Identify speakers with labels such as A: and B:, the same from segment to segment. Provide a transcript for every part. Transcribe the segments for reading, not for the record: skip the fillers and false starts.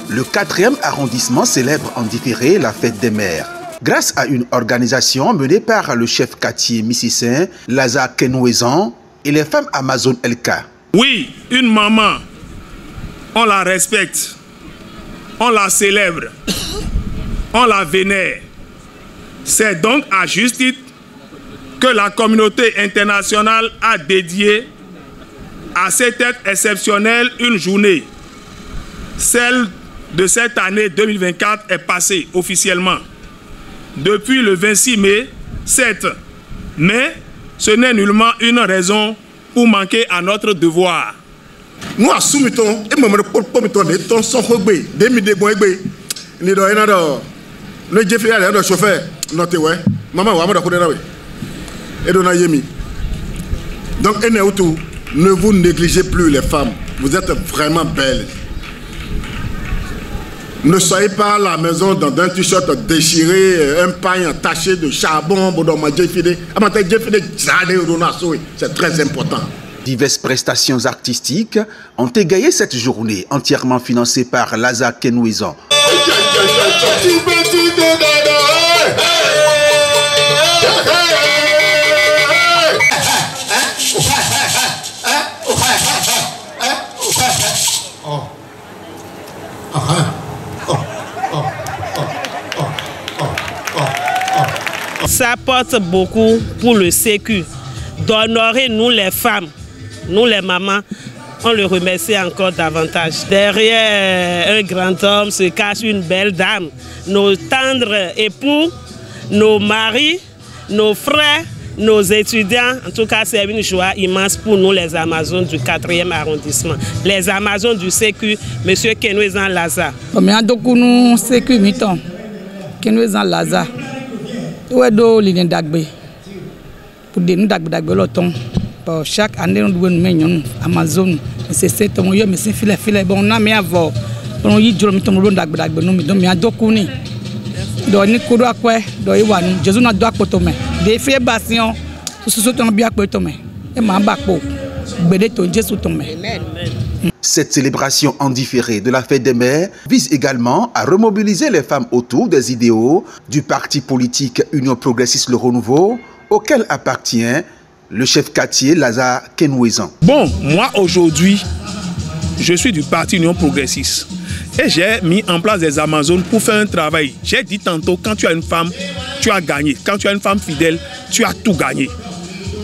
A: Le 4e arrondissement célèbre en différé la fête des mères. Grâce à une organisation menée par le chef quartier Mississin, Lazare Kenouezan et les femmes Amazon LK.
B: Oui, une maman, on la respecte, on la célèbre, on la vénère. C'est donc à juste titre que la communauté internationale a dédié à cette être exceptionnelle une journée. Celle de cette année 2024 est passée officiellement depuis le 26 mai 7. Mais ce n'est nullement une raison pour manquer à notre devoir.
C: Nous assumons et nous donc, ne vous négligez plus les femmes. Vous êtes vraiment belles. Ne soyez pas à la maison dans un t-shirt déchiré, un pain taché de charbon. C'est très important.
A: Diverses prestations artistiques ont égayé cette journée entièrement financée par Lazare Kenouezan.
D: Ça porte beaucoup pour le sécu d'honorer nous les femmes, nous les mamans. On le remercie encore davantage. Derrière un grand homme se cache une belle dame. Nos tendres époux, nos maris, nos frères, nos étudiants. En tout cas, c'est une joie immense pour nous les Amazones du 4e arrondissement. Les Amazones du sécu, M. Kenouezan Lazare.
E: Nous sécu miton. Kenouezan Lazare. Pour chaque année, nous devons Amazon. C'est cette année, mais c'est filet. Bon, on a mis avant. On y joue miton le dag. Nous mais adokuni. Donc ni kodo akwe, donc iwanu. Jésus n'a doit potomé. Des filles bastion, tout ce sont bien potomé. Et ma bakpo, bédé ton Jésus tomé.
A: Cette célébration en différé de la fête des mères vise également à remobiliser les femmes autour des idéaux du parti politique Union Progressiste Le Renouveau, auquel appartient le chef quartier Lazare Kenouezan.
B: Bon, moi aujourd'hui, je suis du parti Union Progressiste et j'ai mis en place des Amazones pour faire un travail. J'ai dit tantôt, quand tu as une femme, tu as gagné. Quand tu as une femme fidèle, tu as tout gagné.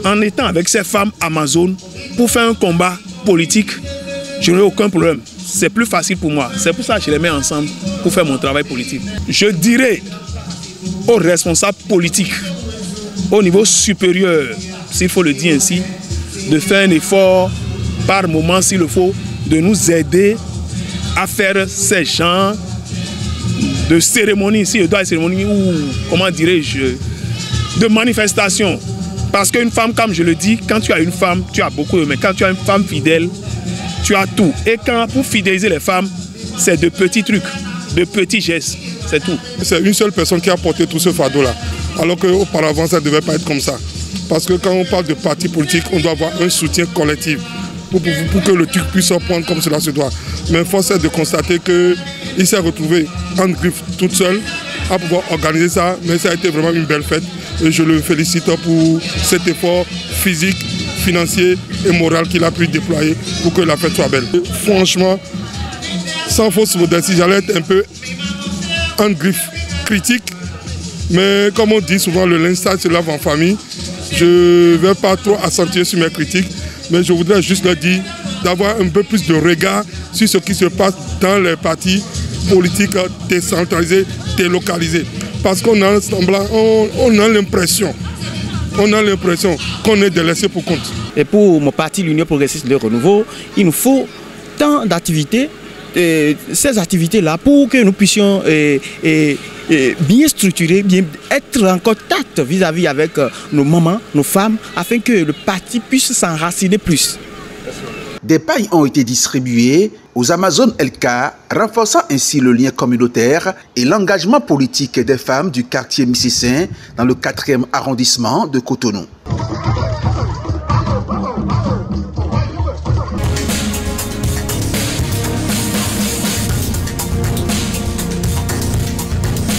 B: En étant avec ces femmes Amazones pour faire un combat politique, je n'ai aucun problème. C'est plus facile pour moi. C'est pour ça que je les mets ensemble pour faire mon travail politique. Je dirais aux responsables politiques, au niveau supérieur, s'il faut le dire ainsi, de faire un effort par moment, s'il le faut, de nous aider à faire ces genres de cérémonies, si je dois cérémonie ou, comment dirais-je, de manifestations. Parce qu'une femme, comme je le dis, quand tu as une femme, tu as beaucoup, mais quand tu as une femme fidèle, tu as tout. Et quand, pour fidéliser les femmes, c'est de petits trucs, de petits gestes, c'est tout.
F: C'est une seule personne qui a porté tout ce fardeau-là, alors qu'auparavant, ça ne devait pas être comme ça. Parce que quand on parle de parti politique, on doit avoir un soutien collectif pour que le truc puisse se prendre comme cela se doit. Mais force est de constater qu'il s'est retrouvé en griffe toute seule à pouvoir organiser ça, mais ça a été vraiment une belle fête. Et je le félicite pour cet effort physique, financier et moral qu'il a pu déployer pour que la fête soit belle. Et franchement, sans fausse modestie, j'allais être un peu en griffe critique, mais comme on dit souvent, le linge sale se lave en famille. Je ne vais pas trop accentuer sur mes critiques, mais je voudrais juste leur dire d'avoir un peu plus de regard sur ce qui se passe dans les partis politiques décentralisés, délocalisés. Parce qu'on a l'impression qu'on est délaissé pour compte.
G: Et pour mon parti, l'Union Progressiste Le Renouveau, il nous faut tant d'activités, ces activités-là, pour que nous puissions bien structurer, bien être en contact vis-à-vis avec nos mamans, nos femmes, afin que le parti puisse s'enraciner plus.
A: Des pailles ont été distribuées aux Amazones LK, renforçant ainsi le lien communautaire et l'engagement politique des femmes du quartier Mississin dans le 4e arrondissement de Cotonou.